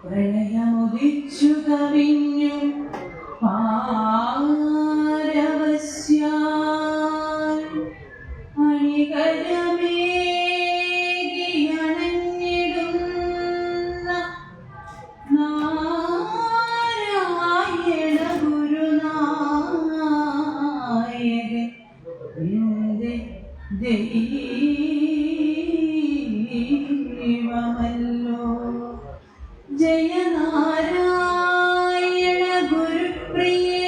പ്രളയമുദിച്ചു കവിഞ്ഞു പാരവശ്യാൽ അണികരമേകിയണഞ്ഞിടുന്ന നാരായണ ഗുരുനായകൻ എന്റെ ദൈവമല്ലോ. ജയനാരായണ ഗുരുപ്രിയേ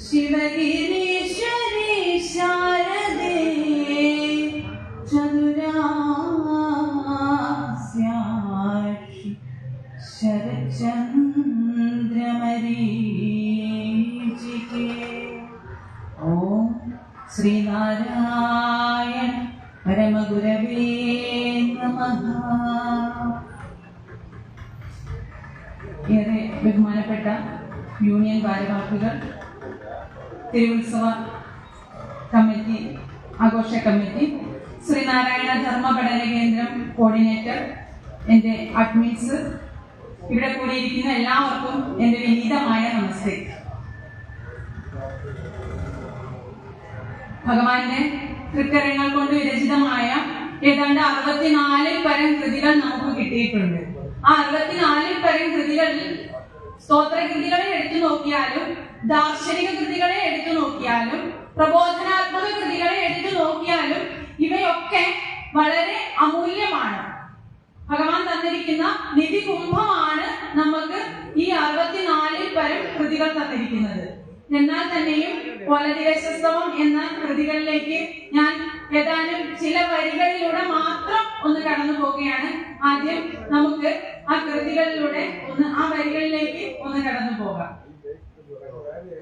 ശിവഗിരീശ്വരി ശാരദേ ചതുരാസ്യാക്ഷി ശരചന്ദ്രമരീചികേ. ഓം ശ്രീനാരായണ പരമഗുരവേ നമഃ. ഏറെ ബഹുമാനപ്പെട്ട യൂണിയൻ ഭാരവാഹികൾ, തിരുവുത്സവ കമ്മിറ്റി, ആഘോഷ കമ്മിറ്റി, ശ്രീനാരായണ ധർമ്മ പഠന കേന്ദ്രം കോർഡിനേറ്റർ, എൻ്റെ അഡ്മിൻസ്, ഇവിടെ കൂടിയിരിക്കുന്ന എല്ലാവർക്കും എൻ്റെ വിനീതമായ നമസ്തേ. ഭഗവാന്റെ തൃക്കരങ്ങൾ കൊണ്ട് വിരചിതമായ ഏതാണ്ട് 64 പരം കൃതികൾ നമുക്ക് കിട്ടിയിട്ടുണ്ട്. ആ 64 പരം കൃതികളിൽ സ്തോത്ര കൃതികളെ എടുത്തു നോക്കിയാലും, ദാർശനിക കൃതികളെ എടുത്തു നോക്കിയാലും, പ്രബോധനാത്മക കൃതികളെ എടുത്തു നോക്കിയാലും ഇവയൊക്കെ വളരെ അമൂല്യമാണ്. ഭഗവാൻ തന്നിരിക്കുന്ന നിധി കുംഭമാണ് നമുക്ക് ഈ 64 പരം കൃതികൾ തന്നിരിക്കുന്നത്. എന്നാൽ തന്നെയും കോലദിവസസ്തവം എന്ന കൃതികളിലേക്ക് ഞാൻ ഏതാനും ചില വരികളിലൂടെ മാത്രം ഒന്ന് കടന്നു പോവുകയാണ്. ആദ്യം നമുക്ക് ആ കൃതികളിലൂടെ ആ വരികളിലേക്ക് ഒന്ന് കടന്നു പോകാം.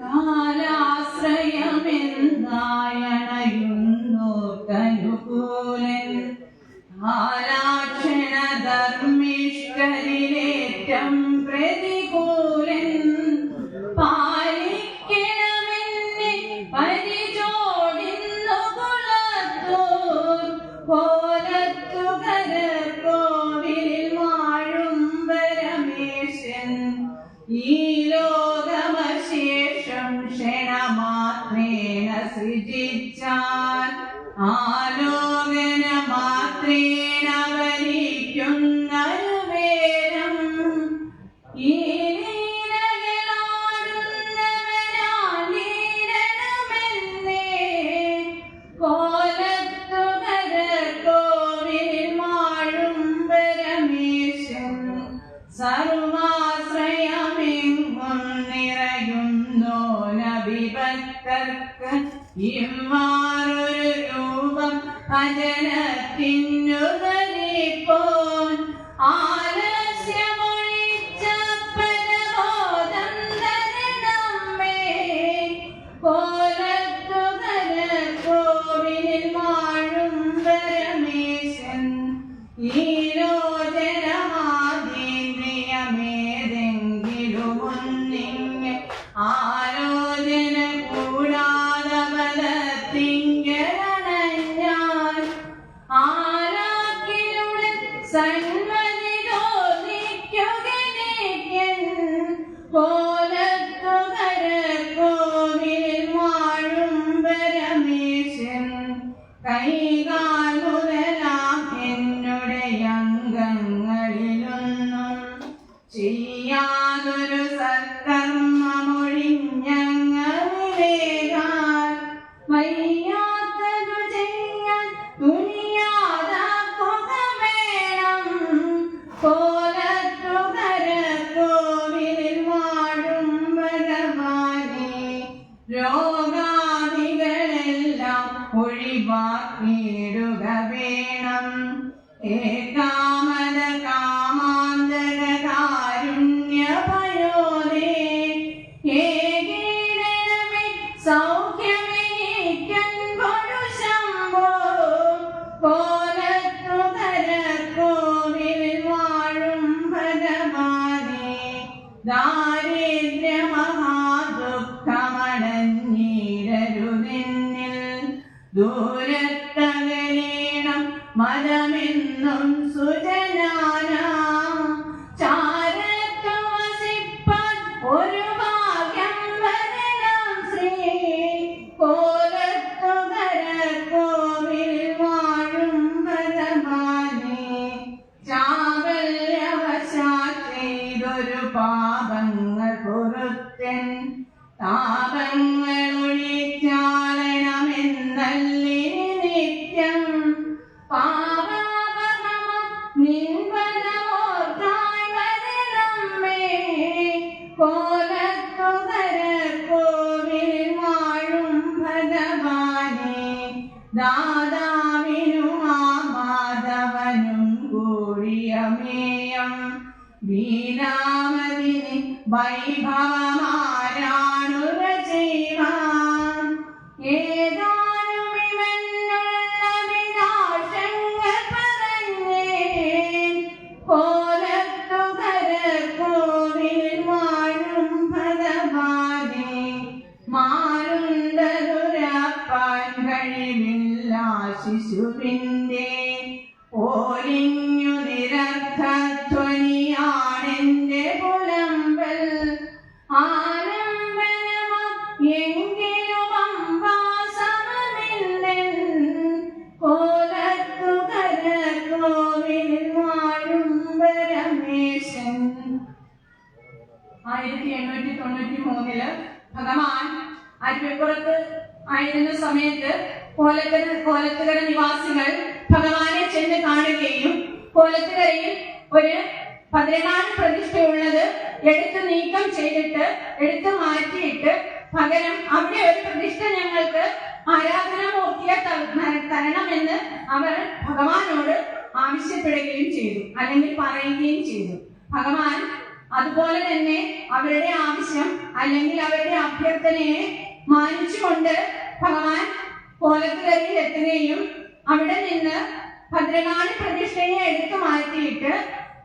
കാലാശ്രയമെന്നായണയുന്നു കനുകൂലൻ, കാലാക്ഷണ ധർമ്മിഷ്ഠരിലേറ്റം പ്രതികൂലൻ, പാലിക്കണമെന്നെ പരിചോടിന്നു കുളത്തൂർ കോലത്തുകര കോവിലിൽ വാഴും പരമേശൻ, ഈ ലോകമശേഷം ക്ഷണമാത്രേണ സൃജിച്ചാൽ ആലോകന മാത്രേണ വലിക്കുന്നൊരു വേരം, ഈ സർവാശ്രയമെങ്ങും നിറയുന്നോ നബിഭക്തർക്ക് ഇമ്മാറൊരു രൂപം അജനത്തിനു ധരിപ്പോൻ, ആലസ്യമൊഴിച്ച പരബോധം തരണമേ, കോലത്തുകര കോവിലിൽ വാഴും പരമേശൻ, ഈ ആലോചന കൂടാതെ ബലത്തിങ്കരണഞ്ഞാൽ ആരാക്കിലൂടെ സന്മതി തോന്നിക്കുകൻ, കോലത്തുകര കോവിലിൽ വാഴും പരമേശൻ, കൈകാൽ മുതലാം എന്നുടെ അംഗങ്ങളിലൊന്നും ചെയ്യാതൊരു സൽക്കർമ്മമൊഴിഞ്ഞങ്ങവിലേകാൻ, വയ്യാത്തതു ചെയ്യാൻ തുനിയാതാക്കുക വേണം, കോലത്തുകര കോവിലിൽ വാഴും ഭഗവാനെ, രോഗാദികളെല്ലാം ഒഴിവാക്കിയിടുക വേണം, ഏകാമത കാമാന്തക കാരുണ്യഭയോദേ, ഏകീരണമേ സൗഖ്യമെനിക്കൻകൊടു ശംഭോ, കോലത്തുകര കോവിലിൽ വാഴും ഭഗവാനെ, ദാരിദ്ര്യമഹാദുഃഖമടഞ്ഞിരരുതെന്നിൽ ദൂരത്തകലേണം മതമെന്നും ദാതാവിനും മാധവനും കൂടിയമേയം വീണാമതിന് വൈഭവമാരാണുര ചെയ്യുവാൻ ഏതാനും ഇവനുള്ള വിനാശങ്ങൾ പറഞ്ഞേൻ കോലത്തുകരക്കോവിൽ മാഴും ഭഗവാനെ മാറുണ്ടതുരപ്പാൻ കഴിവില്ല ശിശുവിൻ്റെ ഓലിഞ്ഞു നിരർത്ഥധ്വനിയാണെന്റെ പുലമ്പൽ ആലംബനമാ എങ്കിലും അംബാസമമില്ലൻ കോലത്തുകരക്കോവിൽ മാഴും പരമേശൻ. 1893 ഭഗവാൻ അരുവിപ്പുറത്ത് ആയിരുന്ന സമയത്ത് കോലത്തുകര നിവാസികൾ ഭഗവാനെ ചെന്ന് കാണുകയും കോലത്തുകരയിൽ ഒരു 14 പ്രതിഷ്ഠയുള്ളത് എടുത്തു നീക്കം ചെയ്തിട്ട് എടുത്തു മാറ്റിയിട്ട് പകരം അവിടെ ഒരു പ്രതിഷ്ഠ ഞങ്ങൾക്ക് ആരാധനാമൂർത്തിയെ തരണമെന്ന് അവർ ഭഗവാനോട് ആവശ്യപ്പെടുകയും ചെയ്തു, അല്ലെങ്കിൽ പറയുകയും ചെയ്തു. ഭഗവാൻ അതുപോലെ തന്നെ അവരുടെ ആവശ്യം അല്ലെങ്കിൽ അവരുടെ അഭ്യർത്ഥനയെ മാനിച്ചുകൊണ്ട് ഭഗവാൻ കോലത്തുകരയിൽ എത്തുകയും അവിടെ നിന്ന് 14 പ്രതിഷ്ഠയെ എടുത്തു മാറ്റിയിട്ട്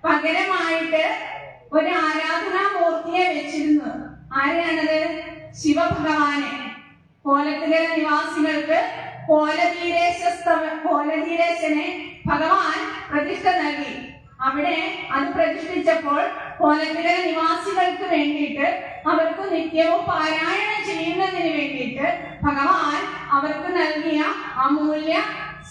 പകരമായിട്ട് ഒരു ആരാധനാമൂർത്തിയെ വെച്ചിരുന്നു. ആരെയാണത്? ശിവഭഗവാനെ. കോലത്തുകര നിവാസികൾക്ക് കോലധീരേശനെ ഭഗവാൻ പ്രതിഷ്ഠ നൽകി. അവിടെ അത് പ്രതിഷ്ഠിച്ചപ്പോൾ കോലത്തുകര നിവാസികൾക്ക് വേണ്ടിയിട്ട് അവർക്ക് നിത്യവും പാരായണം ചെയ്യുന്നതിന് വേണ്ടിയിട്ട് ഭഗവാൻ അവർക്ക് നൽകിയ അമൂല്യ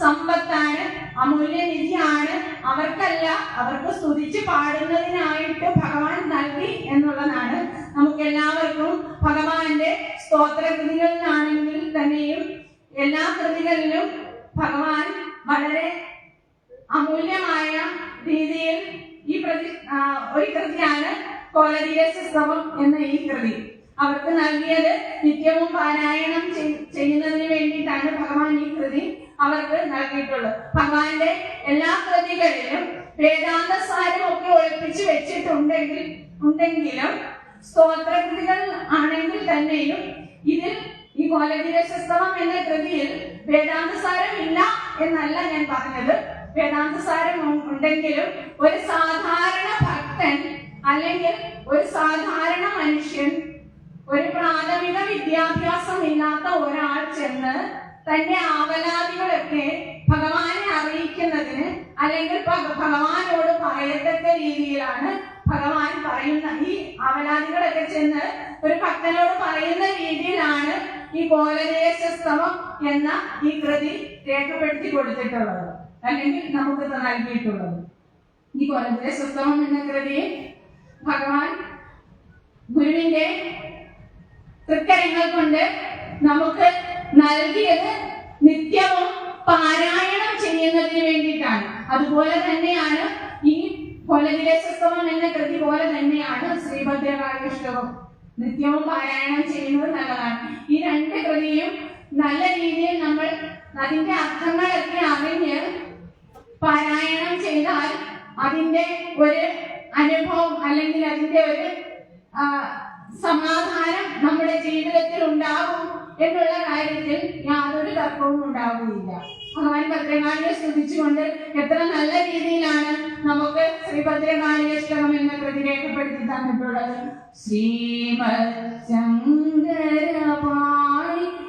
സമ്പത്താണ്, അമൂല്യ നിധിയാണ്. അവർക്കല്ല, അവർക്ക് സ്തുതിച്ച് പാടുന്നതിനായിട്ട് ഭഗവാൻ നൽകി എന്നുള്ളതാണ്. നമുക്ക് എല്ലാവർക്കും ഭഗവാന്റെ സ്തോത്രകൃതികളിലാണെങ്കിൽ തന്നെയും എല്ലാ കൃതികളിലും ഭഗവാൻ വളരെ അമൂല്യമായ രീതിയിൽ ഒരു കൃതിയാണ് കോലധീരസ്തവം എന്ന ഈ കൃതി. അവർക്ക് നൽകിയത് നിത്യവും പാരായണം ചെയ്യുന്നതിന് വേണ്ടിയിട്ടാണ് ഭഗവാൻ ഈ കൃതി അവർക്ക് നൽകിയിട്ടുള്ളത്. ഭഗവാന്റെ എല്ലാ കൃതികളിലും വേദാന്ത സാരം ഒക്കെ ഒളിപ്പിച്ച് വെച്ചിട്ടുണ്ടെങ്കിലും സ്തോത്രകൃതികൾ ആണെങ്കിൽ തന്നെയും ഇതിൽ ഈ കോലധീരസ്തവം എന്ന കൃതിയിൽ വേദാന്ത സാരം ഇല്ല എന്നല്ല ഞാൻ പറഞ്ഞത്. വേദാന്ത സാരം ഉണ്ടെങ്കിലും ഒരു സാധാരണ ഭക്തൻ അല്ലെങ്കിൽ ഒരു സാധാരണ മനുഷ്യൻ, ഒരു പ്രാഥമിക വിദ്യാഭ്യാസം ഇല്ലാത്ത ഒരാൾ ചെന്ന് തന്റെ ആവലാതികളൊക്കെ ഭഗവാനെ അറിയിക്കുന്നതിന് അല്ലെങ്കിൽ ഭഗവാനോട് പറയത്തക്ക രീതിയിലാണ് ഭഗവാൻ പറയുന്ന ഈ ആവലാതികളൊക്കെ ചെന്ന് ഒരു ഭക്തനോട് പറയുന്ന രീതിയിലാണ് ഈ കോലധീരസ്തവം എന്ന ഈ കൃതി രേഖപ്പെടുത്തി കൊടുത്തിട്ടുള്ളത്, അല്ലെങ്കിൽ നമുക്ക് നൽകിയിട്ടുള്ളത്. ഈ കോലധീരസ്തവം എന്ന കൃതി ഭഗവാൻ ഗുരുവിന്റെ തൃക്കരങ്ങൾ കൊണ്ട് നമുക്ക് നൽകിയത് നിത്യവും പാരായണം ചെയ്യുന്നതിന് വേണ്ടിയിട്ടാണ്. അതുപോലെ തന്നെയാണ് ഈ കോലധീരസ്തവം എന്ന കൃതി പോലെ തന്നെയാണ് ശ്രീഭദ്രകാളീഷ്ടകം. നിത്യവും പാരായണം ചെയ്യുന്നത് നല്ലതാണ്. ഈ 2 കൃതിയും നല്ല രീതിയിൽ നമ്മൾ അതിന്റെ അർത്ഥങ്ങളൊക്കെ അറിഞ്ഞ് പാരായണം ചെയ്താൽ അതിന്റെ ഒരു അനുഭവം അല്ലെങ്കിൽ അതിന്റെ ഒരു സമാധാനം നമ്മുടെ ജീവിതത്തിൽ ഉണ്ടാകും എന്നുള്ള കാര്യത്തിൽ യാതൊരു തർക്കവും ഉണ്ടാവുകയില്ല. ഭഗവാൻ ഭദ്രകാളിയെ സ്തുതിച്ചുകൊണ്ട് എത്ര നല്ല രീതിയിലാണ് നമുക്ക് ശ്രീഭദ്രകാളീഷ്ടകം എന്ന കൃതി രേഖപ്പെടുത്തി തന്നിട്ടുള്ളത്. ശ്രീമത് ശങ്കരപാണി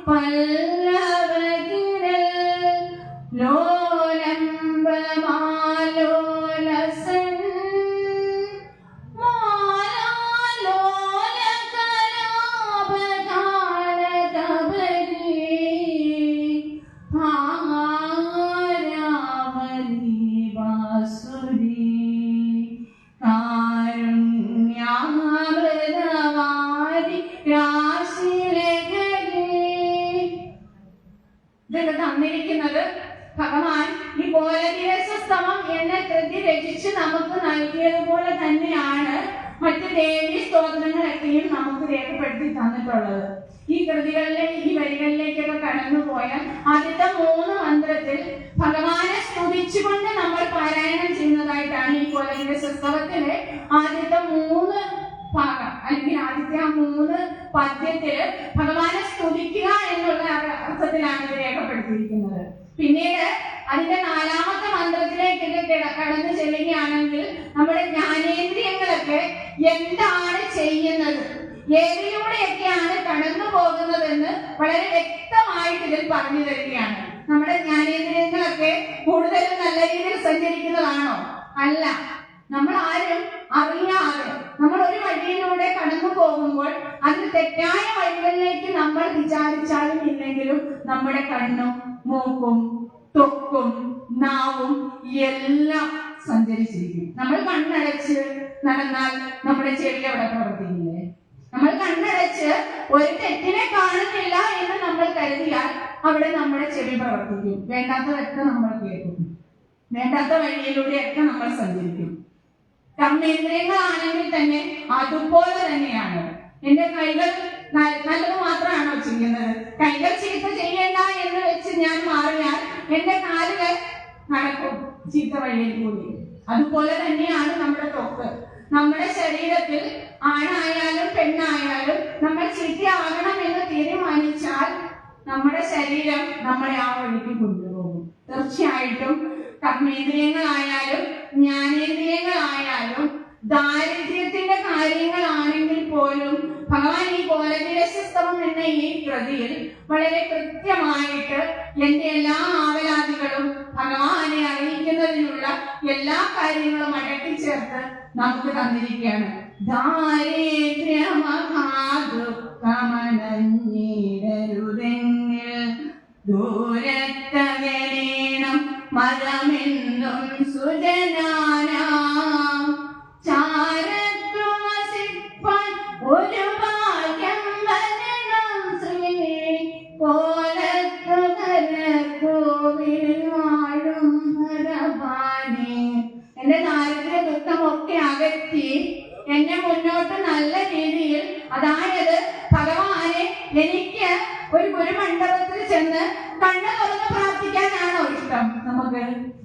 പല്ലവകിരൽ ലോലംബമാലോലസൻ ഇതൊക്കെ തന്നിരിക്കുന്നത് ഭഗവാൻ ഈ കോലധീരസ്തവം എന്ന കൃതി രചിച്ച് നമുക്ക് നൽകിയതുപോലെ തന്നെയാണ് മറ്റ് ദേവീ സ്തോത്രങ്ങളൊക്കെയും നമുക്ക് രേഖപ്പെടുത്തി തന്നിട്ടുള്ളത്. ഈ കൃതികളിലെ ഈ വരികളിലേക്കൊക്കെ കടന്നുപോയാൽ ആദ്യത്തെ 3 മന്ത്രത്തിൽ ഭഗവാനെ സ്തുതിച്ചുകൊണ്ട് നമ്മൾ പാരായണം ചെയ്യുന്നതായിട്ടാണ് ഈ കോലദിവസോത്സവത്തിലെ ആദ്യത്തെ 3 ഭാഗം, അല്ലെങ്കിൽ ആദ്യത്തെ ആ 3 പദ്യത്തില് ഭഗവാനെ സ്തുതിക്കുക എന്നുള്ള അർത്ഥത്തിലാണ് ഇത് രേഖപ്പെടുത്തിയിരിക്കുന്നത്. പിന്നീട് അതിന്റെ 4ാമത്തെ മന്ത്രത്തിലേക്ക് കടന്നു ചെല്ലുകയാണെങ്കിൽ നമ്മുടെ ജ്ഞാനേന്ദ്രിയങ്ങളൊക്കെ എന്താണ് ചെയ്യുന്നത്, ഏതിലൂടെയൊക്കെയാണ് കടന്നു പോകുന്നതെന്ന് വളരെ വ്യക്തമായിട്ട് ഇതിൽ പറഞ്ഞു തരികയാണ്. നമ്മുടെ ജ്ഞാനേന്ദ്രിയങ്ങളൊക്കെ കൂടുതലും നല്ല രീതിയിൽ സഞ്ചരിക്കുന്നതാണോ? അല്ല. നമ്മൾ ആരും അറിയാതെ നമ്മൾ ഒരു വഴിയിലൂടെ കടന്നു പോകുമ്പോൾ അതിന് തെറ്റായ വഴികളിലേക്ക് നമ്മൾ വിചാരിച്ചാലും ഇല്ലെങ്കിലും നമ്മുടെ കണ്ണും മൂക്കും ത്വക്കും നാവും എല്ലാം സഞ്ചരിച്ചിരിക്കും. നമ്മൾ കണ്ണടച്ച് നടന്നാൽ നമ്മുടെ ചെവി അവിടെ പ്രവർത്തിക്കില്ലേ? നമ്മൾ കണ്ണടച്ച് ഒരു തെറ്റിനെ കാണുന്നില്ല എന്ന് നമ്മൾ കരുതിയാൽ അവിടെ നമ്മുടെ ചെവി പ്രവർത്തിക്കും. വേണ്ടാത്തതൊക്കെ നമ്മൾ കേൾക്കും. വേണ്ടാത്ത വഴിയിലൂടെയൊക്കെ നമ്മൾ സഞ്ചരിക്കും. കർമ്മേന്ദ്രിയങ്ങളാണെങ്കിൽ തന്നെ അതുപോലെ തന്നെയാണ്. എന്റെ കൈകൾ നല്ലത് മാത്രമാണോ ചെയ്യുന്നത്? കൈകൾ ചീത്ത ചെയ്യണ്ട എന്ന് വെച്ച് ഞാൻ മാറിയാൽ എന്റെ കാലുകൾ നടക്കും ചീത്ത വഴിയിൽ കൂടി. അതുപോലെ തന്നെയാണ് നമ്മുടെ ത്വക്ക്. നമ്മുടെ ശരീരത്തിൽ ആണായാലും പെണ്ണായാലും നമ്മൾ ചീത്തയാകണം എന്ന് തീരുമാനിച്ചാൽ നമ്മുടെ ശരീരം നമ്മളെ ആ വഴിക്ക് കൊണ്ടുപോകും. തീർച്ചയായിട്ടും കർമ്മേന്ദ്രിയങ്ങളായാലും ജ്ഞാനേന്ദ്രിയങ്ങളായാലും ദാരിദ്ര്യത്തിന്റെ കാര്യങ്ങളാണെങ്കിൽ പോലും ഭഗവാൻ ഈ കോലദിവസോത്സവം എന്ന ഈ കൃതിയിൽ വളരെ കൃത്യമായിട്ട് എന്റെ എല്ലാ ആവലാതികളും ഭഗവാനെ അറിയിക്കുന്നതിനുള്ള എല്ലാ കാര്യങ്ങളും അടക്കിച്ചേർത്ത് നമുക്ക് തന്നിരിക്കുകയാണ്. ദാരിദ്ര്യമഹാദുഃഖമനഞ്ഞിടരുതെങ്കിൽ ദൂരത്തകലേണം മതമെന്നും സുജനാനാം ചാരത്തു വസിപ്പാൻ ഒരു ഭാഗ്യം വരണം ശ്രീ കോലത്തുകരക്കോവിൽ വാഴും ഭഗവാനെ. എന്റെ ദാരിദ്ര്യ ദുഃഖമൊക്കെ അകറ്റി എന്നെ മുന്നോട്ട് നല്ല രീതിയിൽ, അതായത് ഭഗവാനെ എനിക്ക് ഒരു ഗുരുമണ്ഡപത്തിൽ ചെന്ന് കണ്ണ് തുറന്ന് പ്രാർത്ഥിക്കാനാണോ ഇഷ്ടം?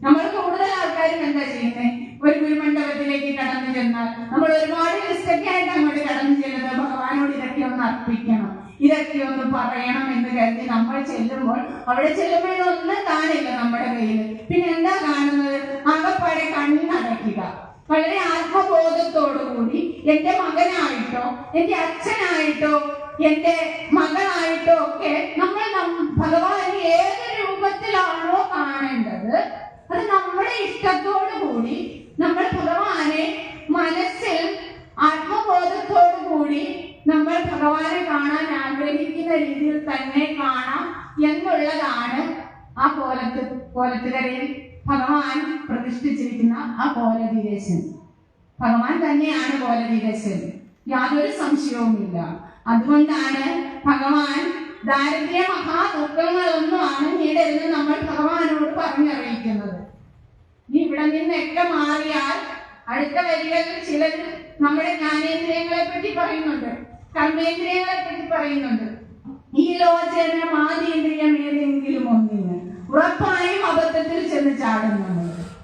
നമ്മൾ കൂടുതൽ ആൾക്കാരും എന്താ ചെയ്യുന്നത്? ഒരു ഗുരുമണ്ഡപത്തിലേക്ക് കടന്നു ചെന്നാൽ നമ്മൾ ഒരുപാട് ലിസ്റ്റൊക്കെ ആയിട്ട് അങ്ങോട്ട് കടന്നു ചെല്ലുന്നത് ഭഗവാനോട് ഇതൊക്കെ ഒന്ന് അർപ്പിക്കണം, ഇതൊക്കെ ഒന്ന് പറയണം എന്ന് കരുതി നമ്മൾ ചെല്ലുമ്പോൾ അവിടെ ചെല്ലുമ്പോൾ ഇതൊന്നും കാണില്ല നമ്മുടെ കയ്യിൽ. പിന്നെ എന്താ കാണുന്നത്? ആകപ്പാടെ കണ്ണടയ്ക്കുക. വളരെ ആത്മബോധത്തോടുകൂടി എന്റെ മകനായിട്ടോ എന്റെ അച്ഛനായിട്ടോ എന്റെ മകളായിട്ടോ ഒക്കെ നമ്മൾ ഭഗവാൻ ഏത് രൂപത്തിലാണോ കാണേണ്ടത് അത് നമ്മുടെ ഇഷ്ടത്തോടു കൂടി നമ്മൾ ഭഗവാനെ മനസ്സിൽ ആത്മബോധത്തോടു കൂടി നമ്മൾ ഭഗവാനെ കാണാൻ ആഗ്രഹിക്കുന്ന രീതിയിൽ തന്നെ കാണാം എന്നുള്ളതാണ് ആ കോലത്തുകരയിൽ ഭഗവാൻ പ്രതിഷ്ഠിച്ചിരിക്കുന്ന ആ കോലദീരശൻ. ഭഗവാൻ തന്നെയാണ് കോലദീരശൻ, യാതൊരു സംശയവുമില്ല. അതുകൊണ്ടാണ് ഭഗവാൻ ദാരിദ്ര്യ മഹാദുഃഖങ്ങളൊന്നും അണഞ്ഞിടരുന്ന് നമ്മൾ ഭഗവാനോട് പറഞ്ഞറിയിക്കുന്നത്. നീ ഇവിടെ നിന്നൊക്കെ മാറിയാൽ അടുത്ത വരികളിൽ ചിലർ നമ്മുടെ ജ്ഞാനേന്ദ്രിയങ്ങളെ പറ്റി പറയുന്നുണ്ട്, കർമ്മേന്ദ്രിയങ്ങളെ പറ്റി പറയുന്നുണ്ട്. ഈ ലോചനമാതീന്ദ്രിയം ഏതെങ്കിലും ഒന്നിന് ഉറപ്പായും അബദ്ധത്തിൽ ചെന്ന്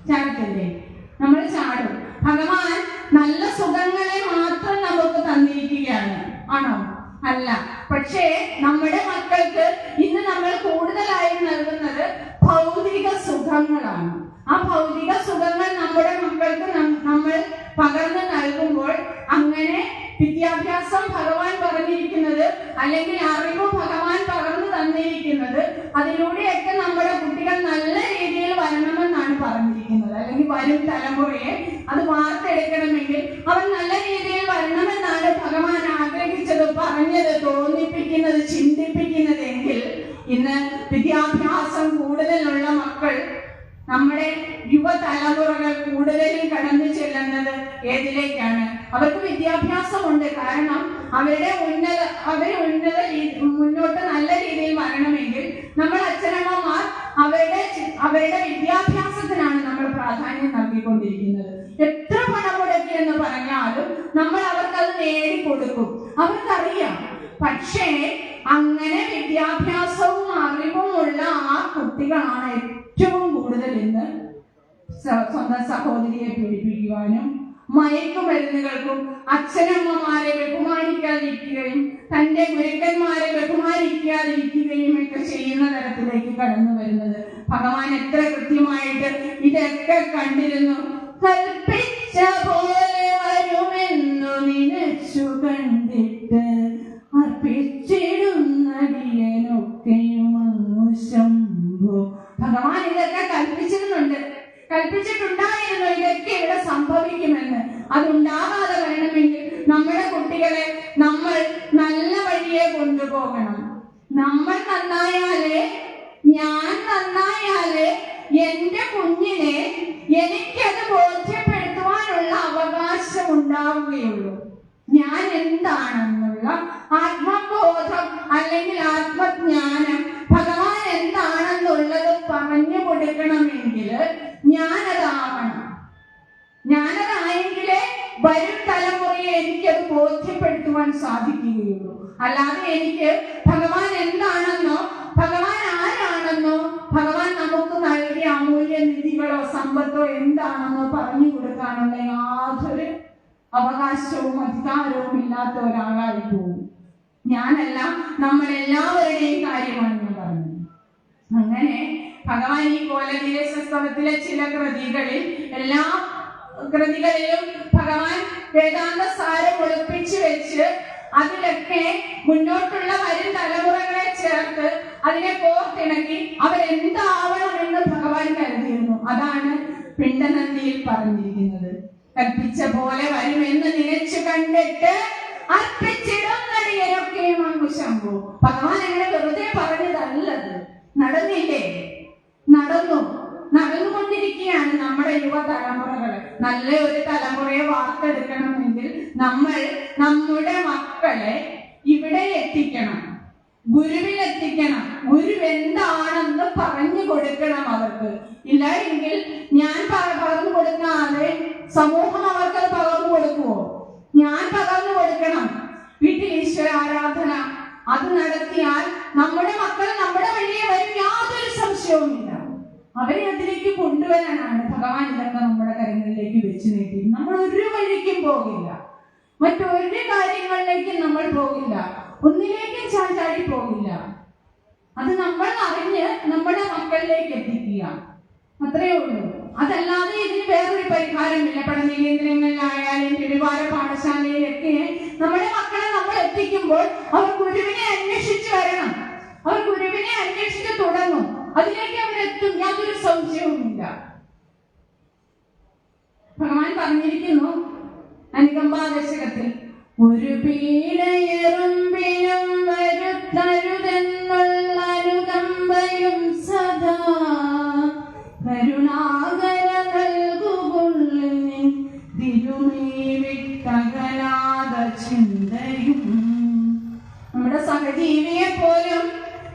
ചാടത്തില്ലേ? നമ്മൾ ചാടും. ഭഗവാൻ നല്ല സുഖങ്ങളെ മാത്രം നമുക്ക് തന്നിരിക്കുകയാണ് ആണോ? അല്ല. പക്ഷേ നമ്മുടെ മക്കൾക്ക് ഇന്ന് നമ്മൾ കൂടുതലായി നൽകുന്നത് ഭൗതിക സുഖങ്ങളാണ്. ആ ഭൗതിക സുഖങ്ങൾ നമ്മുടെ മക്കൾക്ക് നമ്മൾ പകർന്നു നൽകുമ്പോൾ അങ്ങനെ വിദ്യാഭ്യാസം ഭഗവാൻ പറഞ്ഞിരിക്കുന്നത് അല്ലെങ്കിൽ അറിവ് ഭഗവാൻ പകർന്നു തന്നിരിക്കുന്നത് അതിലൂടെയൊക്കെ നമ്മുടെ കുട്ടികൾ നല്ല രീതിയിൽ വരണമെന്നാണ് പറഞ്ഞിരിക്കുന്നത്. അല്ലെങ്കിൽ വരും തലമുറയെ അത് വാർത്തെടുക്കണമെങ്കിൽ അവർ നല്ല രീതിയിൽ വരണമെന്നാണ് ഭഗവാൻ ആഗ്രഹിച്ചത്, പറഞ്ഞത്, തോന്നിപ്പിക്കുന്നത്, ചിന്തിപ്പിക്കുന്നതെങ്കിൽ ഇന്ന് വിദ്യാഭ്യാസം കൂടുതലുള്ള മക്കൾ, നമ്മുടെ യുവതലമുറകൾ കൂടുതലും കടന്നു ചെല്ലുന്നത് ഏതിലേക്കാണ്? അവർക്ക് വിദ്യാഭ്യാസമുണ്ട്, കാരണം മുന്നോട്ട് നല്ല രീതിയിൽ വരണമെങ്കിൽ നമ്മൾ അച്ഛനമ്മമാർ അവരുടെ വിദ്യാഭ്യാസത്തിനാണ് നമ്മൾ പ്രാധാന്യം നൽകിക്കൊണ്ടിരിക്കുന്നത്. എത്ര പണം മുടക്കി എന്ന് പറഞ്ഞാലും നമ്മൾ അവർക്കത് നേടിക്കൊടുക്കും, അവർക്കറിയാം. പക്ഷേ അങ്ങനെ വിദ്യാഭ്യാസവും അറിവുമുള്ള ആ കുട്ടികളാണ് ഏറ്റവും കൂടുതൽ ഇന്ന് സ്വന്തം സഹോദരിയെ പീഡിപ്പിക്കുവാനും മയക്കുമരുന്നുകൾക്കും അച്ഛനമ്മമാരെ ബഹുമാനിക്കാതിരിക്കുകയും തന്റെ ഗുരുക്കന്മാരെ ബഹുമാനിക്കാതിരിക്കുകയും ഒക്കെ ചെയ്യുന്ന തരത്തിലേക്ക് കടന്നു വരുന്നത്. ഭഗവാൻ എത്ര കൃത്യമായിട്ട് ഇതൊക്കെ കണ്ടിരുന്നു. കൽപ്പിച്ച പോലെ വരുമെന്നു നിനച്ചു കണ്ടിട്ട് അർപ്പിച്ചിടുന്നടിയനൊക്കെയും അങ്ങു ശംഭോ. ഭഗവാൻ ഇതൊക്കെ കൽപ്പിച്ചിട്ടുണ്ടായിരുന്നു ഇതൊക്കെ ഇവിടെ സംഭവിക്കുമെന്ന്. അതുണ്ടാകാതെ വരണമെങ്കിൽ നമ്മുടെ കുട്ടികളെ നമ്മൾ നല്ല വഴിയെ കൊണ്ടുപോകണം. നമ്മൾ നന്നായാലേ, ഞാൻ നന്നായാലേ എന്റെ കുഞ്ഞിനെ എനിക്കത് ബോധ്യപ്പെടുത്തുവാനുള്ള അവകാശം ഉണ്ടാവുകയുള്ളൂ. ഞാൻ എന്താണെന്നുള്ള ആത്മബോധം അല്ലെങ്കിൽ ആത്മജ്ഞാനം, ഭഗവാൻ എന്താണെന്നുള്ളത് പറഞ്ഞു കൊടുക്കണമെങ്കിൽ ഞാനതായെങ്കിലേ വരും തലമുറയെ എനിക്കത് ബോധ്യപ്പെടുത്തുവാൻ സാധിക്കുകയുള്ളൂ. അല്ലാതെ എനിക്ക് ഭഗവാൻ എന്താണെന്നോ ഭഗവാൻ ആരാണെന്നോ ഭഗവാൻ നമുക്ക് നൽകിയ അമൂല്യ നിധികളോ സമ്പത്തോ എന്താണെന്നോ പറഞ്ഞു കൊടുക്കാനുള്ള യാതൊരു അവകാശവും അധികാരവും ഇല്ലാത്ത ഒരാളായി പോകും. ഞാനല്ല, നമ്മളെല്ലാവരുടെയും കാര്യമാണ് ഞാൻ പറഞ്ഞത്. അങ്ങനെ ഭഗവാൻ ഈ കോലദീപസ്തവത്തിലെ ചില കൃതികളിൽ, എല്ലാ കൃതികളിലും ഭഗവാൻ വേദാന്ത സാരം ഒളിപ്പിച്ചു വെച്ച് അതിലൊക്കെ മുന്നോട്ടുള്ള വരും തലമുറകളെ ചേർത്ത് അതിനെ കോർത്തിണക്കി അവരെന്താവണമെന്ന് ഭഗവാൻ കരുതിയിരുന്നു. അതാണ് പിണ്ടനന്ദിയിൽ പറഞ്ഞിരിക്കുന്നത്. കൽപ്പിച്ച പോലെ വരുമെന്ന് നിലച്ചു കണ്ടിട്ട് അർപ്പിച്ചിടുന്നടിയനൊക്കെയും അങ്ങു ശംഭോ. ഭഗവാൻ അങ്ങനെ വെറുതെ പറഞ്ഞതല്ലത്. നടന്നില്ലേ? നടന്നുകൊണ്ടിരിക്കുകയാണ് നമ്മുടെ യുവതലമുറകൾ. നല്ല ഒരു തലമുറയെ വാർത്തെടുക്കണമെങ്കിൽ നമ്മൾ നമ്മുടെ മക്കളെ ഇവിടെ എത്തിക്കണം, ഗുരുവിലെത്തിക്കണം. ഗുരു എന്താണെന്ന് പറഞ്ഞു കൊടുക്കണം അവർക്ക്. ഇല്ല എങ്കിൽ ഞാൻ പകർന്നു കൊടുക്കാതെ സമൂഹം അവർക്കത് പകർന്നു കൊടുക്കുവോ? ഞാൻ പകർന്നു കൊടുക്കണം. വീട്ടിൽ ഈശ്വര ആരാധന അത് നടത്തിയാൽ നമ്മുടെ മക്കൾ നമ്മുടെ വഴിയെ വരും, യാതൊരു സംശയവുമില്ല. അവരെ അതിലേക്ക് കൊണ്ടുവരാനാണ് ഭഗവാൻ ഇതൊക്കെ നമ്മുടെ കരങ്ങളിലേക്ക് വെച്ച് നീട്ടി. നമ്മൾ ഒരു വഴിക്കും പോകില്ല, മറ്റൊരു കാര്യങ്ങളിലേക്കും നമ്മൾ പോകില്ല, ഒന്നിലേക്കും ചാടി പോകില്ല. അത് നമ്മൾ അറിഞ്ഞ് നമ്മുടെ മക്കളിലേക്ക് എത്തിക്കുക, അത്രയേ ഉള്ളൂ. അതല്ലാതെ ഇതിന് വേറൊരു പരിഹാരമില്ല. പഠന കേന്ദ്രങ്ങളിലായാലും വിവാഹ പാഠശാലയിലൊക്കെ നമ്മുടെ മക്കളെ നമ്മൾ എത്തിക്കുമ്പോൾ അവർ ഗുരുവിനെ അന്വേഷിച്ച് വരണം, അവർ ഗുരുവിനെ അന്വേഷിച്ച് തുടങ്ങും, അതിലേക്ക് അവരെത്തും, യാതൊരു സംശയവുമില്ല. ഭഗവാൻ പറഞ്ഞിരിക്കുന്നു അനുകമ്പാദശകത്തിൽ, ഒരു പീഡയെറുമ്പിനും വരുത്തരുതെന്നുള്ള അനുകമ്പയും സദാ കരുണാകര നൽകുകൊള്ളിൻ തിരുമേ വിട്ടകലാത ചിന്തയും. നമ്മുടെ സഹജീവിയെ പോലും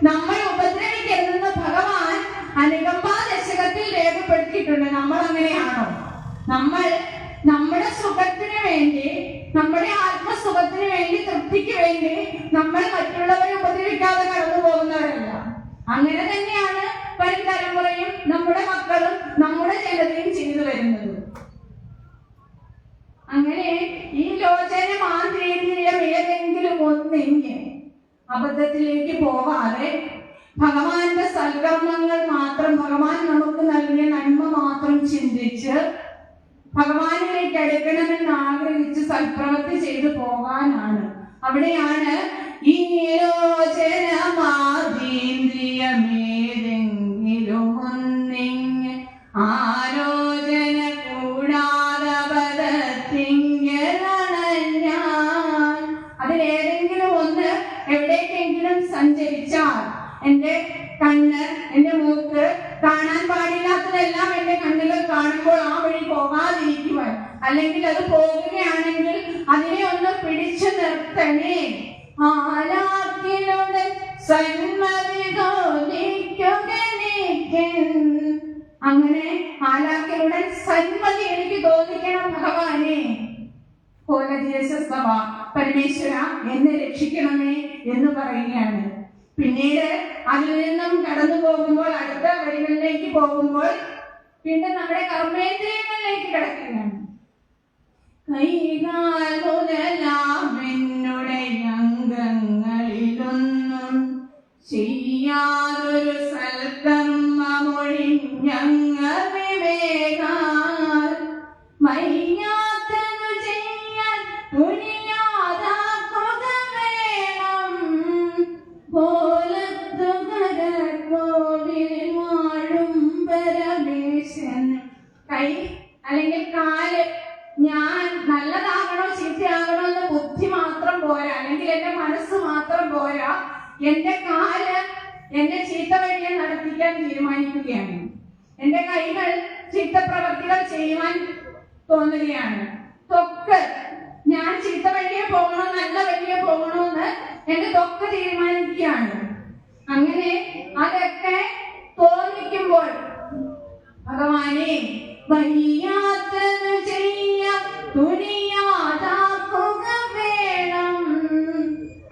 നമ്മൾ ഉപദ്രവിക്കരുതെന്ന് ഭഗവാൻ അനുകമ്പാദശകത്തിൽ രേഖപ്പെടുത്തിയിട്ടുണ്ട്. നമ്മൾ അങ്ങനെയാണോ? നമ്മൾ നമ്മുടെ സുഖത്തിന് വേണ്ടി, നമ്മുടെ ആത്മസുഖത്തിന് വേണ്ടി, തൃപ്തിക്ക് വേണ്ടി നമ്മൾ മറ്റുള്ളവരെ ഉപദ്രവിക്കാതെ കടന്നു പോകുന്നവരല്ല. അങ്ങനെ തന്നെയാണ് വരും തലമുറയും നമ്മുടെ മക്കളും നമ്മുടെ ജനതയും ചെയ്തു വരുന്നത്. അങ്ങനെ ഈ ലോചന മാന്ത്രികം ഏതെങ്കിലും ഒന്നിങ്ങനെ അബദ്ധത്തിലേക്ക് പോകാതെ ഭഗവാന്റെ സൽക്കർമ്മങ്ങൾ മാത്രം, ഭഗവാൻ നമുക്ക് നൽകിയ നന്മ മാത്രം ചിന്തിച്ച് ഭഗവാനിലേക്ക് അടുക്കണമെന്ന് ആഗ്രഹിച്ച് സൽപ്രവൃത്തി ചെയ്തു പോകാനാണ്. അവിടെയാണ് ഈ ലോചനമാതീന്ദ്രിയമേതെങ്കിലും ഒന്നിങ് ആലോചന കൂടാതെ പദത്തിങ്കലണഞ്ഞാൽ. അതിലേതെങ്കിലും ഒന്ന് എവിടേക്കെങ്കിലും സഞ്ചരിച്ചാൽ, എന്റെ കണ്ണ്, എന്റെ മൂക്ക് കാണാൻ പാടില്ലാത്തതെല്ലാം എന്റെ കണ്ണുകൾ കാണുമ്പോൾ ആ വഴി പോകാതിരിക്കുവാൻ, അല്ലെങ്കിൽ അത് പോകുകയാണെങ്കിൽ അതിനെ ഒന്ന് പിടിച്ചു നിർത്തണേ. ആലാക്കിലൂടെ സന്മതി തോന്നിക്കുകനിക്കൻ. അങ്ങനെ ആലാക്കിലൂടെ സന്മതി എനിക്ക് തോന്നിക്കണം ഭഗവാനെ. പരമേശ്വര എന്നെ രക്ഷിക്കണമേ എന്ന് പറയുകയാണ്. പിന്നീട് അതിൽ നിന്നും കടന്നു പോകുമ്പോൾ അടുത്ത വരികളിലേക്ക് പോകുമ്പോൾ പിന്നെ നമ്മുടെ കർമ്മേന്ദ്രിയങ്ങളിലേക്ക് കിടക്കുകയാണ്. കൈകാൽ മുതലാം എന്നുടെ അംഗങ്ങളിലൊന്നും ചെയ്യാതൊരു സൽക്കർമ്മമൊഴിഞ്ഞങ്ങ വിവേകാൽ വയ്യാത്തതു ചെയ്യാൻ തുനിയാതാക്കുക വേണം. കോലത്തുകരക്കോവിൽ വാഴും പരമേശൻ. കൈ അല്ലെങ്കിൽ കാല്, ഞാൻ നല്ലതാകണോ ചീത്തയാകണോ എന്ന് ബുദ്ധി മാത്രം പോരാ, അല്ലെങ്കിൽ എന്റെ മനസ്സ് മാത്രം പോരാ, എന്റെ കാല് എന്റെ ചീത്ത വഴിയെ നടത്തിക്കാൻ തീരുമാനിക്കുകയാണ്. എന്റെ കൈകൾ ചീത്ത പ്രവർത്തികൾ ചെയ്യുവാൻ തോന്നുകയാണ്. ത്വക്ക്, ഞാൻ ചീത്ത വഴിയെ പോകണോ നല്ല വഴിയെ പോകണോ എന്ന് എന്റെ ത്വക്ക് തീരുമാനിക്കുകയാണ്. അങ്ങനെ അതൊക്കെ തോന്നിക്കുമ്പോൾ ഭഗവാനെ വയ്യാത്തത് ചെയ്യാൻ തുനിയാതാക്കുക വേണം.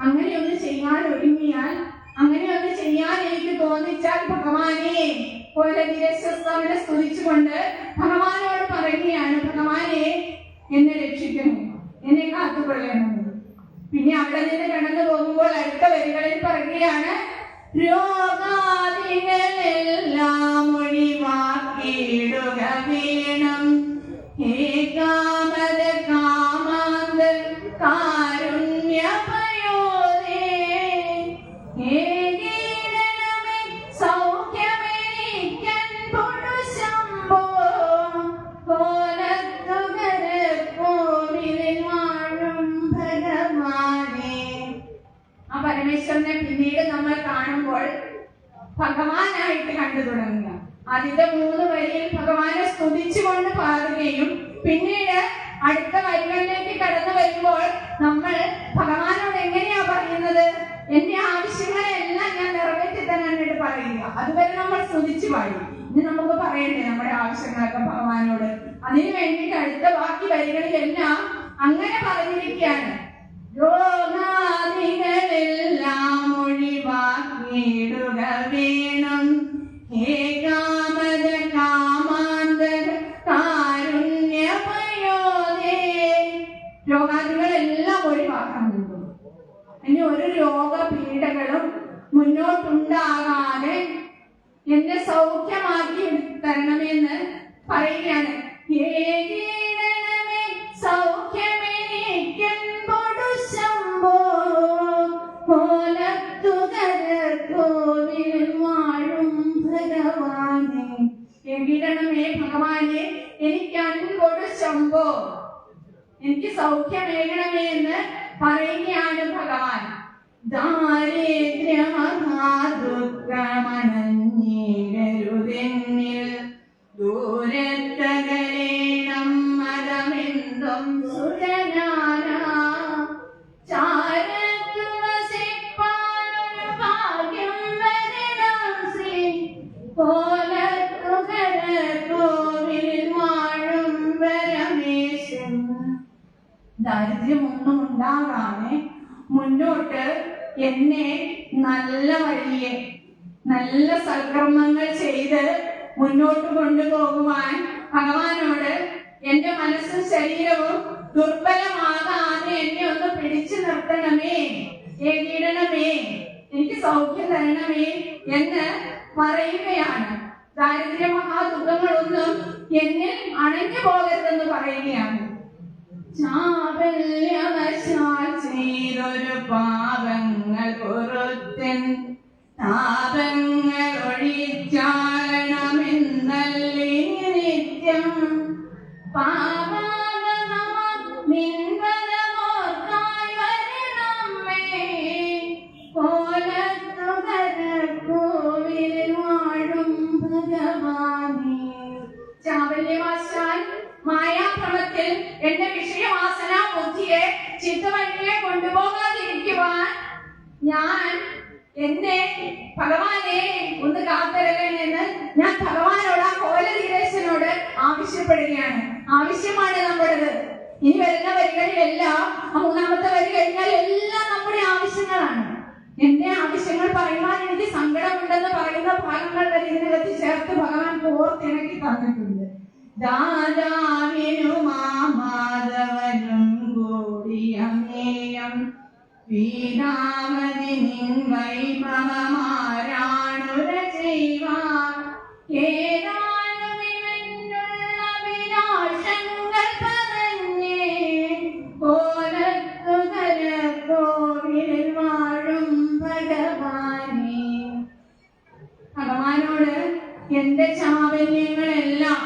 അങ്ങനെയൊന്ന് ചെയ്യാൻ ഒരുങ്ങിയാൽ, അങ്ങനെയൊന്ന് ചെയ്യാൻ എനിക്ക് തോന്നിച്ചാൽ ഭഗവാനെ കോലതിരശ്വസ്തവനെ സ്തുതിച്ചുകൊണ്ട് ഭഗവാനോട് പറയുകയാണ്, ഭഗവാനെ എന്നെ രക്ഷിക്കണം, എന്നെ കാത്തുകൊള്ളണം. പിന്നെ അവിടെ നിന്ന് കടന്നു പോകുമ്പോൾ അടുത്ത വരികളിൽ പറയുകയാണ്, രോഗാദികളെല്ലാം ഒഴിവാക്കിയിടുക വേണം. ഏകാമത കാമാന്ത കാരുണ്യപയോദേ ഏകീരണമേ സൗഖ്യമേനിക്കൻ പുരുഷമ്പോ കോലത്തുകര കോവിലിൽ വാഴും ഭഗവാനേ. ആ പരമേശ്വരനെ പിന്നീട് നമ്മൾ കാണുമ്പോൾ ഭഗവാനായിട്ട് കണ്ടു തുടങ്ങുക. ആദ്യത്തെ 3 വരിയിൽ ഭഗവാനെ സ്തുതിച്ചുകൊണ്ട് പാടുകയും പിന്നീട് അടുത്ത വരികളിലേക്ക് കടന്നു വരുമ്പോൾ നമ്മൾ ഭഗവാനോട് എങ്ങനെയാ പറയുന്നത്? എന്റെ ആവശ്യങ്ങളെല്ലാം ഞാൻ നിറവേറ്റി തരാനായിട്ട് പറയുക. അതുവരെ നമ്മൾ സ്തുതിച്ചു പാടി. ഇനി നമുക്ക് പറയണ്ടേ നമ്മുടെ ആവശ്യങ്ങളൊക്കെ ഭഗവാനോട്? അതിനു വേണ്ടിയിട്ട് അടുത്ത ബാക്കി വരികളിലെല്ലാം അങ്ങനെ പറഞ്ഞിരിക്കുകയാണ്. രോഗാദികളെല്ലാം ഒഴിവാക്കിയിടുക വേണം. ഏകാമത കാമാന്തര കാരുണ്യപയോദേ. രോഗാദികളെല്ലാം ഒഴിവാക്കാൻ വേണ്ടി, ഇനി ഒരു രോഗപീഠകളും മുന്നോട്ടുണ്ടാകാതെ എന്നെ സൗഖ്യമാക്കി തരണമെന്ന് പറയുകയാണ്. ഏകീരണമേ സൗഖ്യമെനിക്കൻ പൊടുശമ്പോ കോലത്തുകര കോവിൽ വാഴും ഭഗവാനെ. ഏകീരണമേ ഭഗവാനെ, എനിക്ക് അൻപൊടു ശമ്പോ, എനിക്ക് സൗഖ്യമേകണമേ എന്ന് പറയുകയാണ് ഭഗവാൻ. ദാരിദ്ര്യമഹാദുഃഖമണഞ്ഞിടരുതെന്നിൽ ദൂരത്തകലേണം മതമെന്തും സുജനാന. ചാരത്തു വസിപ്പാനൊരു ഭാഗ്യം വരണം ശ്രീ കോലത്തുകര കോവിൽ വാഴും പരമേശൻ. ദാരിദ്ര്യമൊന്നും ഉണ്ടാകാതെ മുന്നോട്ട് എന്നെ നല്ല വഴിയെ നല്ല സൽക്കർമ്മങ്ങൾ ചെയ്ത് മുന്നോട്ട് കൊണ്ടുപോകുവാൻ ഭഗവാനോട് എന്റെ മനസ്സും ശരീരവും ദുർബലമാകാതെ എന്നെ ഒന്ന് പിടിച്ചു നിർത്തണമേ, ഏകീടണമേ, എനിക്ക് സൗഖ്യം തരണമേ എന്ന് പറയുകയാണ്. ദാരിദ്ര്യ മഹാദുഃഖങ്ങളൊന്നും എന്നിൽ അണഞ്ഞു പോകരുതെന്ന് പറയുകയാണ്. ചാബല്യമശാൽ ചെയ്തൊരു പാപങ്ങൾ പൊറുത്തൻ താപങ്ങൾ ഒഴിച്ചാളണമെന്നല്ലേ നിത്യം. പാപാകമോർക്കായി വരണമേ കോലത്തുകര കോവിൽ വാഴും ഭഗവാനേ. ചാബല്യവശാൽ മായാഭ്രമത്തിൽ എന്റെ വിഷയവാസന ബുദ്ധിയെ ചിത്തവഴിയെ കൊണ്ടുപോകാതിരിക്കുവാൻ ഞാൻ എന്നെ ഭഗവാനെ ഒന്ന് കാത്തരകനെന്ന് ഞാൻ ഭഗവാനോട്, ആ കോലധീരേശനോട് ആവശ്യപ്പെടുകയാണ്. ആവശ്യമാണ് നമ്മുടേത്. ഇനി വരുന്ന വരികളിലെല്ലാം മൂന്നാമത്തെ വരി കഴിഞ്ഞാൽ എല്ലാം നമ്മുടെ ആവശ്യങ്ങളാണ്. എന്റെ ആവശ്യങ്ങൾ പറയുവാൻ എനിക്ക് സങ്കടമുണ്ടെന്ന് പറയുന്ന ഭാഗങ്ങൾ വരെ ഇതിനകത്ത് ചേർത്ത് ഭഗവാൻ കോർത്തിണക്കി തന്നിട്ടുണ്ട്. ദാതാവിനും മാധവനും കൂടിയമേയം വീണാമതി നിൻ വൈഭവമാരാണുര ചെയ്യുവാൻ ഏതാനും ഇവനുള്ള വിലാസങ്ങൾ പറഞ്ഞേ കോലത്തുകരക്കോവിലിൽ വാഴും ഭഗവാനേ. ഭഗവാനോട് എന്റെ ചാബല്യങ്ങളെല്ലാം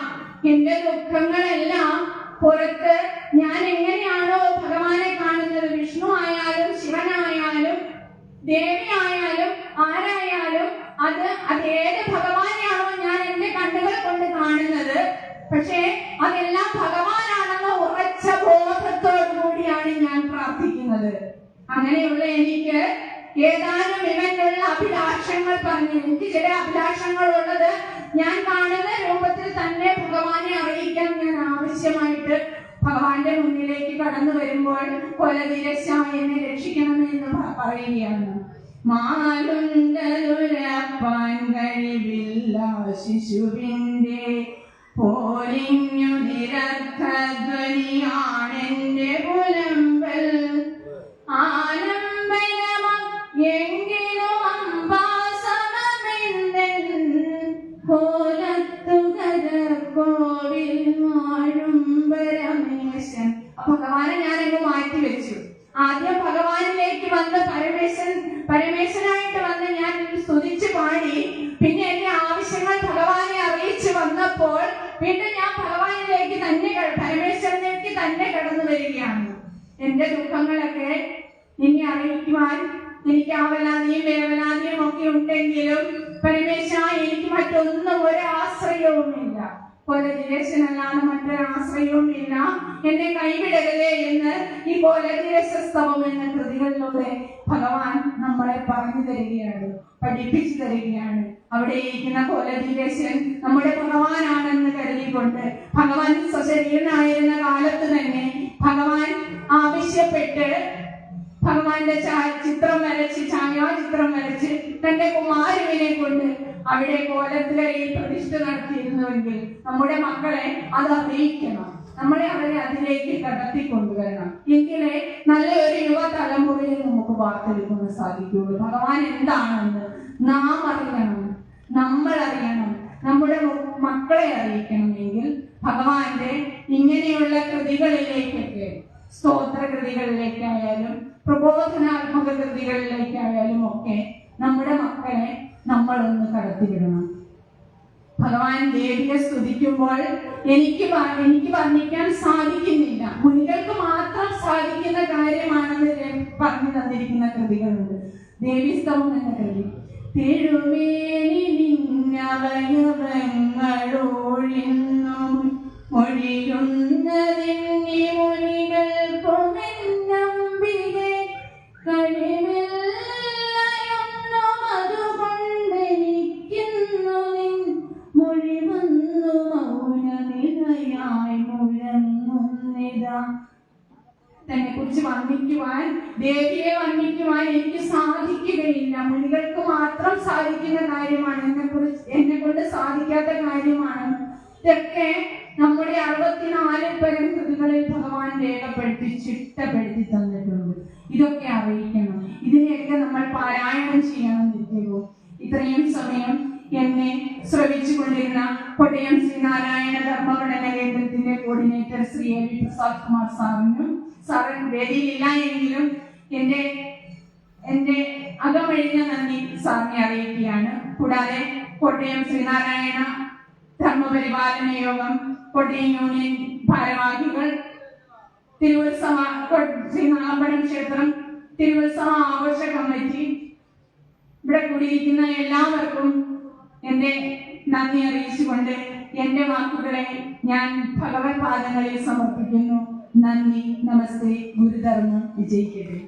എന്റെ ദുഃഖങ്ങളെല്ലാം പുറത്ത് ഞാൻ എങ്ങനെയാണോ ഭഗവാനെ കാണുന്നത്, വിഷ്ണു ആയാലും ശിവനായാലും ദേവിയായാലും ആരായാലും അത് ഏത് ഭഗവാനെയാണോ ഞാൻ എന്റെ കണ്ണുകൾ കൊണ്ട് കാണുന്നത്, പക്ഷേ അതെല്ലാം ഭഗവാനാണെന്ന ഉറച്ച ബോധത്തോടു കൂടിയാണ് ഞാൻ പ്രാർത്ഥിക്കുന്നത്. അങ്ങനെയുള്ള എനിക്ക് ഏതാനും ഇവനുള്ള അഭിലാഷങ്ങൾ പറഞ്ഞു. എനിക്ക് ചില അഭിലാഷങ്ങൾ ഉള്ളത് ഞാൻ കാണുന്ന രൂപത്തിൽ തന്നെ ഭഗവാനെ അറിയിക്കാൻ ഞാൻ ആവശ്യമായിട്ട് ഭഗവാന്റെ മുന്നിലേക്ക് കടന്നു വരുമ്പോൾ കൊലതിരശ എന്നെ രക്ഷിക്കണമെന്ന് പറയുകയാണ്. മാലുണ്ടതുരപ്പാൻ കഴിവില്ല ശിശുവിന്റെ പോരിഞ്ഞു നിരർത്ഥധ്വനിയാണെന്റെ പുലമ്പൽ എങ്കിലും അമ്പാസനമെന്തൻ കോലത്തുകരക്കോവിൽ വാഴും പരമേശൻ. ഭഗവാനെ ഞാനങ്ങ് മാറ്റി വെച്ചു. ആദ്യം ഭഗവാനിലേക്ക് വന്ന് പരമേശ്വരനായിട്ട് വന്ന് ഞാൻ സ്തുതിച്ചു പാടി. പിന്നെ എന്റെ ആവശ്യങ്ങൾ ഭഗവാനെ അറിയിച്ചു വന്നപ്പോൾ വീണ്ടും ഞാൻ ഭഗവാനിലേക്ക് തന്നെ പരമേശ്വരനിലേക്ക് തന്നെ കടന്നു വരികയാണ്. എന്റെ ദുഃഖങ്ങളൊക്കെ നിന്നെ അറിയിക്കുവാൻ എനിക്ക് ആവലാതിയും വേവലാതിയും ഒക്കെ ഉണ്ടെങ്കിലും പരമേശ്വര എനിക്ക് മറ്റൊന്നും ഒരു ആശ്രയവുമില്ല. കൊലതിരശനല്ലാതെ മറ്റൊരു ആശ്രയവുമില്ല. എന്നെ കൈവിടരുതേ എന്ന് ഈ കൊലതിരശസ്തവം എന്ന കൃതികളിലൂടെ ഭഗവാൻ നമ്മളെ പറഞ്ഞു തരികയാണ്, പഠിപ്പിച്ചു തരികയാണ്. അവിടെ ഇരിക്കുന്ന കൊലതിരശൻ നമ്മുടെ ഭഗവാനാണെന്ന് കരുതിക്കൊണ്ട് ഭഗവാൻ സശരീരനായിരുന്ന കാലത്ത് തന്നെ ഭഗവാൻ ആവശ്യപ്പെട്ട് ഭഗവാന്റെ ഛായാചിത്രം വരച്ച് തന്റെ കുമാരനെ കൊണ്ട് അവിടെ കോലത്തിലയിൽ പ്രതിഷ്ഠ നടത്തിയിരുന്നുവെങ്കിൽ നമ്മുടെ മക്കളെ അത് അറിയിക്കണം, നമ്മളെ അവരെ അതിലേക്ക് കടത്തിക്കൊണ്ടുവരണം. എങ്കിലേ നല്ല ഒരു യുവതലമുറയെ നമുക്ക് വാർത്തെടുക്കാൻ സാധിക്കുകയുള്ളൂ. ഭഗവാൻ എന്താണെന്ന് നാം അറിയണം, നമ്മൾ അറിയണം, നമ്മുടെ മക്കളെ അറിയിക്കണമെങ്കിൽ ഭഗവാന്റെ ഇങ്ങനെയുള്ള കൃതികളിലേക്കൊക്കെ, സ്തോത്ര കൃതികളിലേക്കായാലും പ്രബോധനാത്മക കൃതികളിലേക്കായാലും ഒക്കെ നമ്മുടെ മക്കളെ നമ്മളൊന്ന് കടത്തിവിടണം. ഭഗവാൻ ദേവിയെ സ്തുതിക്കുമ്പോൾ എനിക്ക് വർണ്ണിക്കാൻ സാധിക്കുന്നില്ല. മുനികൾക്ക് മാത്രം സാധിക്കുന്ന കാര്യമാണെന്ന് പറഞ്ഞു തന്നിരിക്കുന്ന കൃതികളുണ്ട്. ദേവീസ്തവം എന്ന കൃതി. തിരുമേനി നിന്നവയവങ്ങളൊഴിന്നും മൊഴിയുന്നതിന്നി മുനികൾക്കുമെന്നമ്പികെ കഴിവില്ലയൊന്നും അതുകൊണ്ടെനിക്കുന്നു നിൻ മൊഴി വന്നു മൗനനിലയായി മുഴങ്ങുന്നിതാ. തന്നെ കുറിച്ച് വർണ്ണിക്കുവാൻ, ദേവിയെ വർണ്ണിക്കുവാൻ എനിക്ക് സാധിക്കുകയില്ല. മുനികൾക്ക് മാത്രം സാധിക്കുന്ന കാര്യമാണ്, എന്നെ കൊണ്ട് സാധിക്കാത്ത കാര്യമാണ്. ഇതൊക്കെ നമ്മുടെ 64 പരം കൃതികളിൽ ഭഗവാൻ രേഖപ്പെടുത്തി ചിട്ടപ്പെടുത്തി തന്നിട്ടുണ്ട്. ഇതൊക്കെ അറിയിക്കണം, ഇതിനെയൊക്കെ നമ്മൾ പാരായണം ചെയ്യണം നിത്യവും. ഇത്രയും സമയം എന്നെ ശ്രവിച്ചു കൊണ്ടിരുന്ന കോട്ടയം ശ്രീനാരായണ ധർമ്മപഠന കേന്ദ്രത്തിന്റെ coordinator Sri A V Prasad Kumar സാറിനും, സാറിന് വേദിയിലില്ല എങ്കിലും എന്റെ അകമഴിഞ്ഞ നന്ദി സാറിനെ അറിയിക്കുകയാണ്. കൂടാതെ കോട്ടയം ശ്രീനാരായണ ധർമ്മപരിപാലന യോഗം, കോട്ടയം യൂണിയൻ ഭാരവാഹികൾ, തിരുവുത്സവ ശ്രീനാളമ്പഴം ക്ഷേത്രം തിരുവുത്സവ ആഘോഷ കമ്മിറ്റി, ഇവിടെ കൂടിയിരിക്കുന്ന എല്ലാവർക്കും എന്റെ നന്ദി അറിയിച്ചുകൊണ്ട് എന്റെ വാക്കുകളെ ഞാൻ ഭഗവത് പാദങ്ങളിൽ സമർപ്പിക്കുന്നു. നന്ദി, നമസ്തേ, ഗുരുധർമ്മം വിജയിക്കട്ടെ.